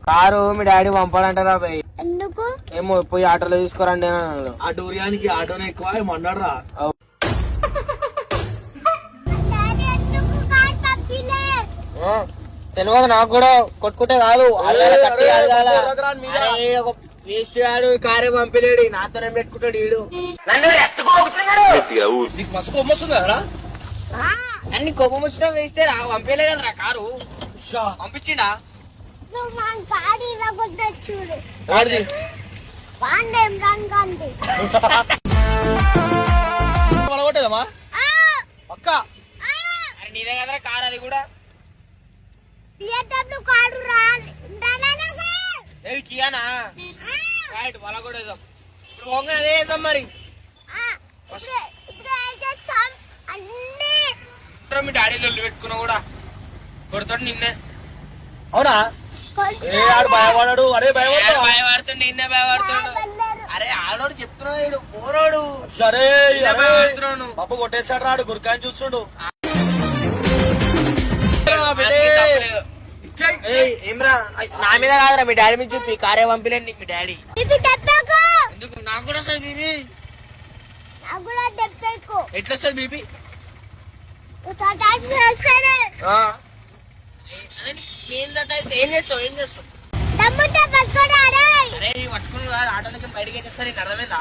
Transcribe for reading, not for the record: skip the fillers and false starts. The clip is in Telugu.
కారు మీ డాడీ పంపాలంటారా భయ్? ఎందుకు? ఏమో పోయి ఆటోలో తీసుకోరండి అన్నాడు. ఆ డూరియానికి ఆటోనే ఎక్కువ ఏమన్నారా? తెలియదు నాకు కూడా, కొట్టుకుంటే కాదు వేస్ట్ గాడు కారే పంపిలేడు, నాతోనే పెట్టుకుంటాడు వీడు. నీకు మస్తు కోపం వస్తుంది కదరా? అన్ని కోపం వచ్చినా వేస్తే పంపలే కదరా కారు. పంపించిండా? చూడు కొట్టదమ్మా పక్క. అరే నీదే కదరా కారు అది కూడా. ఏది కియానా? రైట్ వాళ్ళ కూడా వేద్దాం. ఇప్పుడు పోగా అదే వేద్దాం మరి. మీ డాడీ లొల్లి పెట్టుకున్నా కూడా కొడతాడు నిన్నే. అవునా? భయపడాడు. అరే భయపడుతుండే, నిన్నే భయపడుతుండు. అరే ఆడోడు చెప్తున్నాడు పోరాడు. సరే భయపడుతున్నాను. పప్పు కొట్టేశాడు రాడు, గురికాయని చూస్తుండు. ఏమ్రా నా మీద కాదురా, మీ డాడీ మీద చెప్పి కారే పంపిలేండి నీకు. మీ డాడీ ఎందుకు? నాకు కూడా వస్తుంది బీపీ. ఎట్లా వస్తుంది బీపీ? ఏం చేస్తావు? అరే పట్టుకుని ఆటోలకి బయటకి వచ్చేస్తారు. నీకు అర్థమైందా?